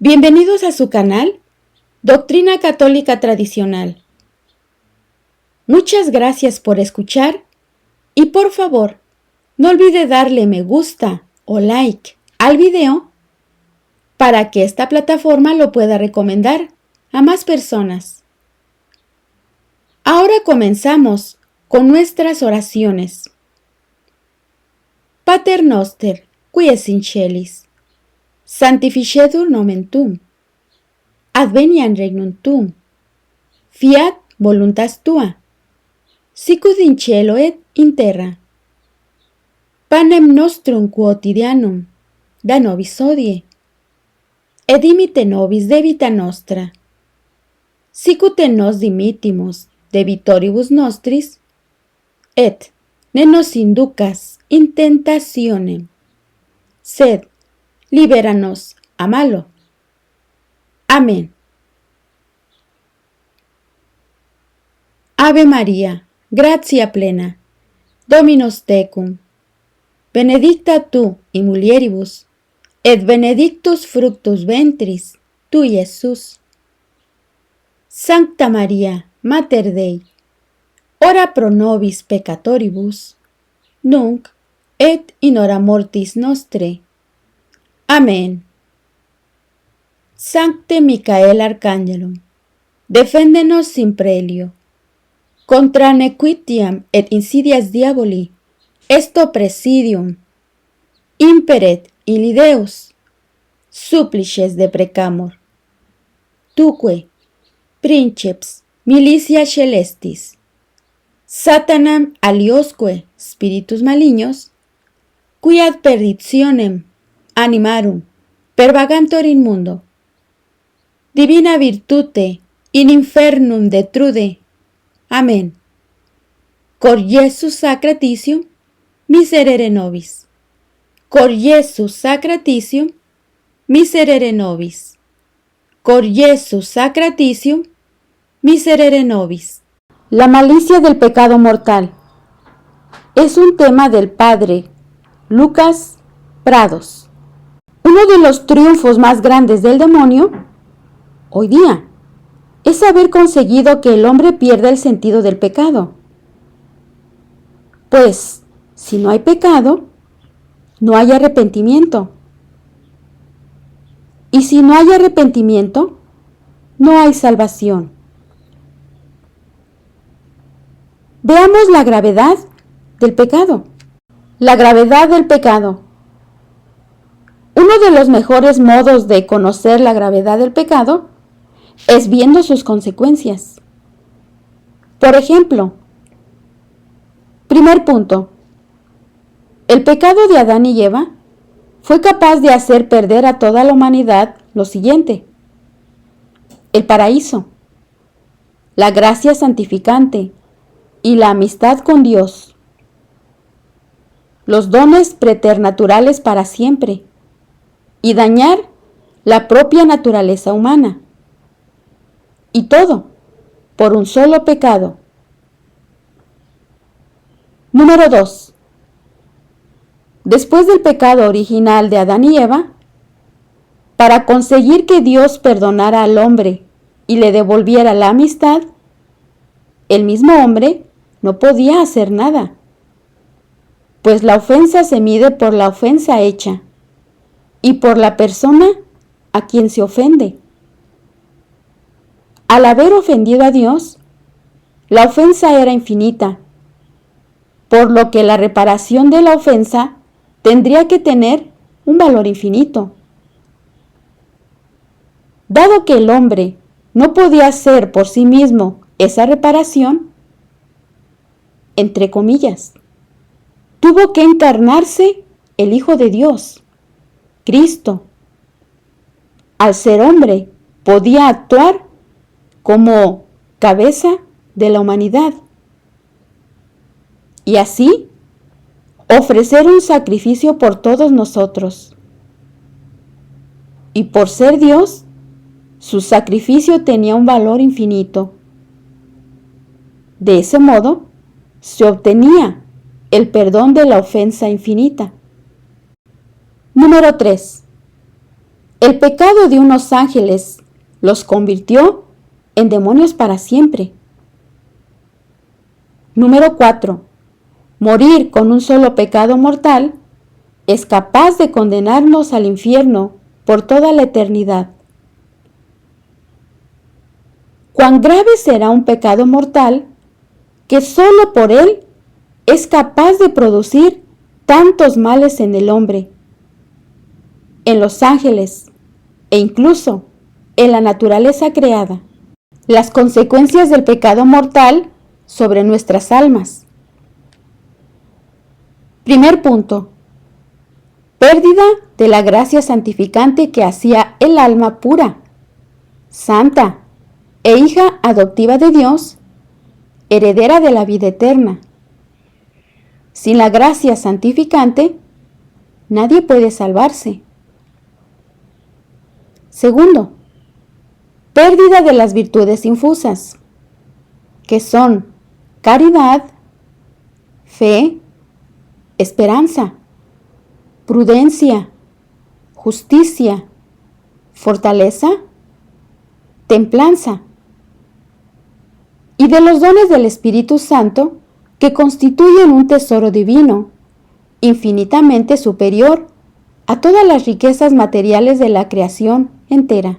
Bienvenidos a su canal Doctrina Católica Tradicional. Muchas gracias por escuchar y por favor, no olvide darle me gusta o like al video para que esta plataforma lo pueda recomendar a más personas. Ahora comenzamos con nuestras oraciones. Pater noster, qui es in celis, sanctificetur nomen tuum, adveniat regnum tuum, fiat voluntas tua, sicut in cielo et in terra. Panem nostrum quotidianum da nobis hodie, et dimite nobis debita nostra, sicut et nos dimittimus debitoribus nostris, et ne nos inducas in tentationem, sed libéranos a malo. Amén. Ave María, gratia plena, Dominus tecum, benedicta tu in mulieribus, et benedictus fructus ventris tui, Iesus. Sancta María, Mater Dei, ora pro nobis peccatoribus, nunc et in hora mortis nostre. Amén. Sancte Micael Arcángelum, defendenos sin prelio, contra nequitiam et insidias diaboli, esto presidium, imperet illi Deus, supplices deprecamur. Tuque, princeps milicia celestis, Satanam aliosque spiritus malignos, qui ad perditionem animarum pervagantur in mundo, divina virtute in infernum detrude. Amén. Cor Iesus sacratitium miserere nobis. Cor Iesus sacratitium miserere nobis. Cor Iesus sacratitium miserere nobis. La malicia del pecado mortal es un tema del padre Lucas Prados. Uno de los triunfos más grandes del demonio hoy día es haber conseguido que el hombre pierda el sentido del pecado. Pues, si no hay pecado, no hay arrepentimiento. Y si no hay arrepentimiento, no hay salvación. Veamos la gravedad del pecado. La gravedad del pecado. Uno de los mejores modos de conocer la gravedad del pecado es viendo sus consecuencias. Por ejemplo, primer punto, el pecado de Adán y Eva fue capaz de hacer perder a toda la humanidad lo siguiente: el paraíso, la gracia santificante y la amistad con Dios, los dones preternaturales para siempre, y dañar la propia naturaleza humana. Y todo por un solo pecado. Número 2. Después del pecado original de Adán y Eva, para conseguir que Dios perdonara al hombre y le devolviera la amistad, el mismo hombre no podía hacer nada, pues la ofensa se mide por la ofensa hecha y por la persona a quien se ofende. Al haber ofendido a Dios, la ofensa era infinita, por lo que la reparación de la ofensa tendría que tener un valor infinito. Dado que el hombre no podía hacer por sí mismo esa reparación, entre comillas, tuvo que encarnarse el Hijo de Dios, Cristo. Al ser hombre, podía actuar como cabeza de la humanidad y así ofrecer un sacrificio por todos nosotros. Y por ser Dios, su sacrificio tenía un valor infinito. De ese modo, se obtenía el perdón de la ofensa infinita. Número 3. El pecado de unos ángeles los convirtió en demonios para siempre. Número 4. Morir con un solo pecado mortal es capaz de condenarnos al infierno por toda la eternidad. Cuán grave será un pecado mortal que solo por él es capaz de producir tantos males en el hombre, en los ángeles e incluso en la naturaleza creada. Las consecuencias del pecado mortal sobre nuestras almas. Primer punto. Pérdida de la gracia santificante que hacía el alma pura, santa e hija adoptiva de Dios, heredera de la vida eterna. Sin la gracia santificante, nadie puede salvarse. Segundo, pérdida de las virtudes infusas, que son caridad, fe, esperanza, prudencia, justicia, fortaleza, templanza, y de los dones del Espíritu Santo que constituyen un tesoro divino, infinitamente superior a todas las riquezas materiales de la creación entera.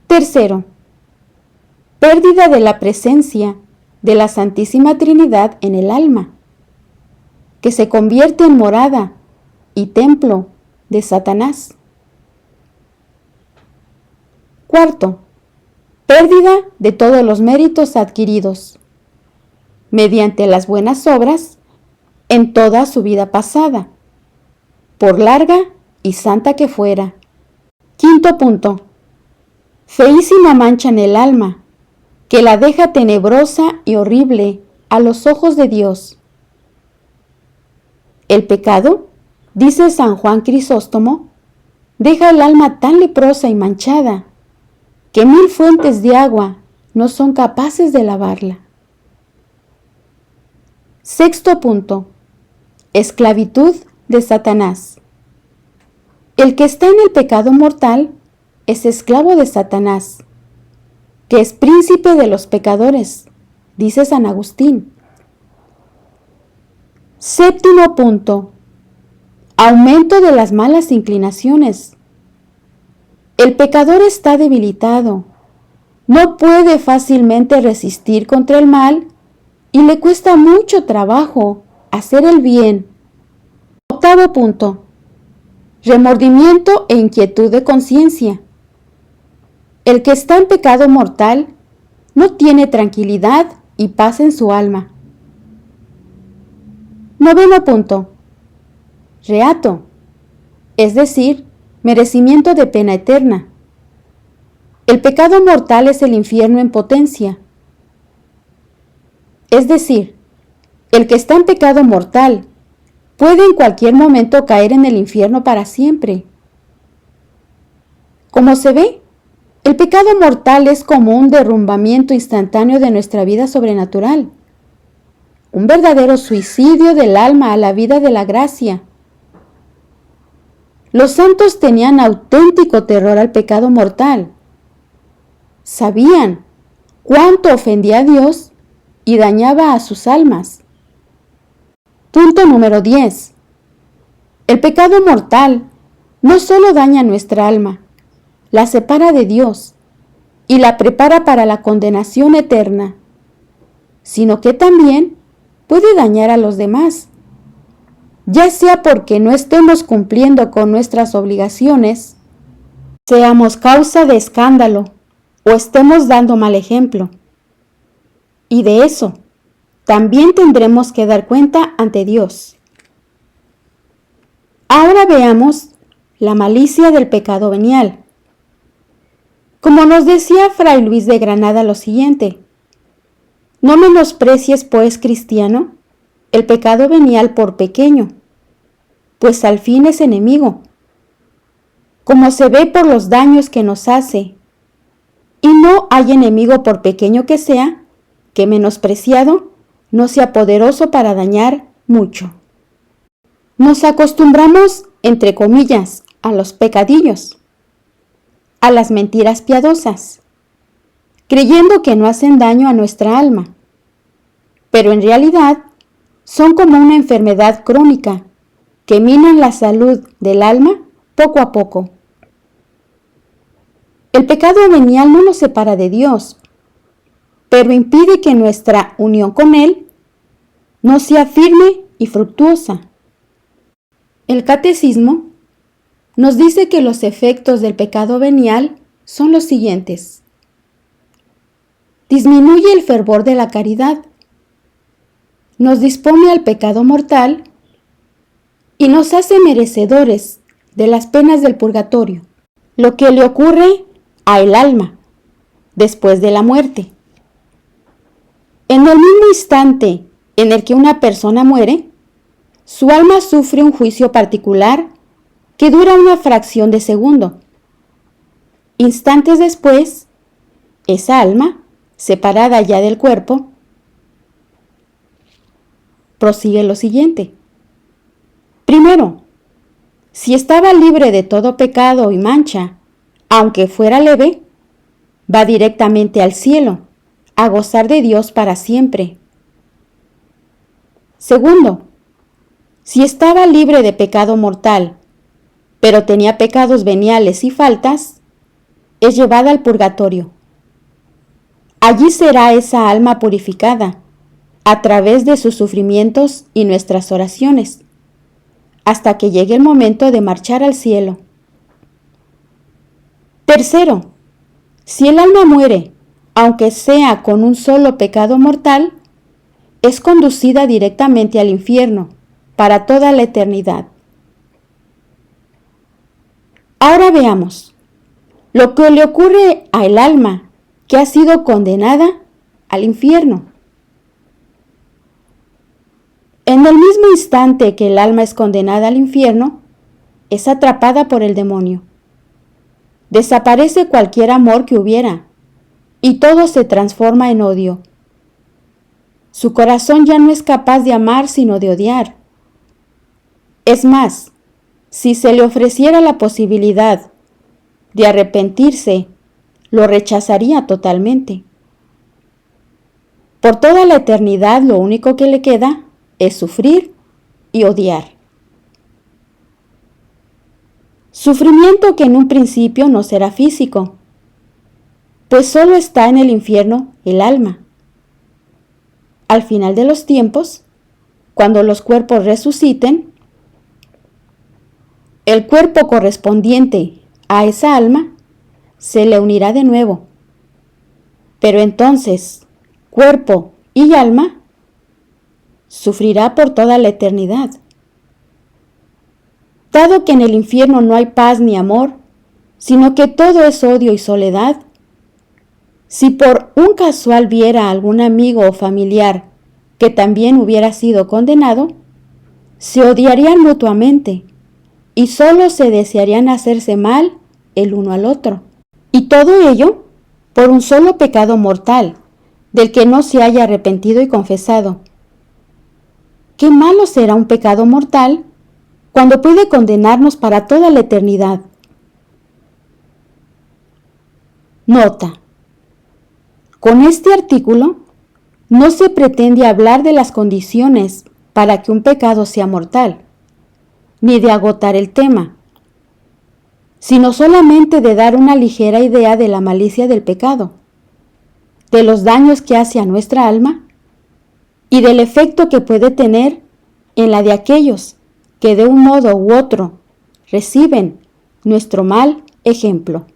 Tercero, pérdida de la presencia de la Santísima Trinidad en el alma, que se convierte en morada y templo de Satanás. Cuarto, pérdida de todos los méritos adquiridos mediante las buenas obras en toda su vida pasada, por larga y santa que fuera. Quinto punto, feísima mancha en el alma, que la deja tenebrosa y horrible a los ojos de Dios. El pecado, dice San Juan Crisóstomo, deja el alma tan leprosa y manchada que 1000 fuentes de agua no son capaces de lavarla. Sexto punto, esclavitud de Satanás. El que está en el pecado mortal es esclavo de Satanás, que es príncipe de los pecadores, dice San Agustín. Séptimo punto, aumento de las malas inclinaciones. El pecador está debilitado, no puede fácilmente resistir contra el mal y le cuesta mucho trabajo hacer el bien. Octavo punto, remordimiento e inquietud de conciencia. El que está en pecado mortal no tiene tranquilidad y paz en su alma. Noveno punto, reato, es decir, merecimiento de pena eterna. El pecado mortal es el infierno en potencia. Es decir, el que está en pecado mortal puede en cualquier momento caer en el infierno para siempre. Como se ve, el pecado mortal es como un derrumbamiento instantáneo de nuestra vida sobrenatural, un verdadero suicidio del alma a la vida de la gracia. Los santos tenían auténtico terror al pecado mortal. Sabían cuánto ofendía a Dios y dañaba a sus almas. Punto número 10. El pecado mortal no solo daña nuestra alma, la separa de Dios y la prepara para la condenación eterna, sino que también puede dañar a los demás, ya sea porque no estemos cumpliendo con nuestras obligaciones, seamos causa de escándalo o estemos dando mal ejemplo. Y de eso también tendremos que dar cuenta ante Dios. Ahora veamos la malicia del pecado venial. Como nos decía Fray Luis de Granada lo siguiente: no menosprecies, pues, cristiano, el pecado venial por pequeño, pues al fin es enemigo, como se ve por los daños que nos hace, y no hay enemigo por pequeño que sea, que menospreciado no sea poderoso para dañar mucho. Nos acostumbramos entre comillas, a los pecadillos, a las mentiras piadosas, creyendo que no hacen daño a nuestra alma, pero en realidad son como una enfermedad crónica que minan la salud del alma poco a poco. El pecado venial no nos separa de Dios, pero impide que nuestra unión con Él no sea firme y fructuosa. El Catecismo nos dice que los efectos del pecado venial son los siguientes. Disminuye el fervor de la caridad, nos dispone al pecado mortal y nos hace merecedores de las penas del purgatorio, lo que le ocurre a el alma después de la muerte. En el mismo instante en el que una persona muere, su alma sufre un juicio particular que dura una fracción de segundo. Instantes después, esa alma, separada ya del cuerpo, prosigue lo siguiente. Primero, si estaba libre de todo pecado y mancha, aunque fuera leve, va directamente al cielo, a gozar de Dios para siempre. Segundo, si estaba libre de pecado mortal, pero tenía pecados veniales y faltas, es llevada al purgatorio. Allí será esa alma purificada, a través de sus sufrimientos y nuestras oraciones, hasta que llegue el momento de marchar al cielo. Tercero, si el alma muere, aunque sea con un solo pecado mortal, es conducida directamente al infierno para toda la eternidad. Ahora veamos lo que le ocurre al alma que ha sido condenada al infierno. En el mismo instante que el alma es condenada al infierno, es atrapada por el demonio. Desaparece cualquier amor que hubiera y todo se transforma en odio. Su corazón ya no es capaz de amar sino de odiar. Es más, si se le ofreciera la posibilidad de arrepentirse, lo rechazaría totalmente. Por toda la eternidad lo único que le queda es sufrir y odiar. Sufrimiento que en un principio no será físico, pues solo está en el infierno el alma. Al final de los tiempos, cuando los cuerpos resuciten, el cuerpo correspondiente a esa alma se le unirá de nuevo. Pero entonces, cuerpo y alma sufrirá por toda la eternidad. Dado que en el infierno no hay paz ni amor, sino que todo es odio y soledad, si por un casual viera a algún amigo o familiar que también hubiera sido condenado, se odiarían mutuamente y solo se desearían hacerse mal el uno al otro. Y todo ello por un solo pecado mortal, del que no se haya arrepentido y confesado. Qué malo será un pecado mortal cuando puede condenarnos para toda la eternidad. Nota: con este artículo no se pretende hablar de las condiciones para que un pecado sea mortal, ni de agotar el tema, sino solamente de dar una ligera idea de la malicia del pecado, de los daños que hace a nuestra alma y del efecto que puede tener en la de aquellos que de un modo u otro reciben nuestro mal ejemplo.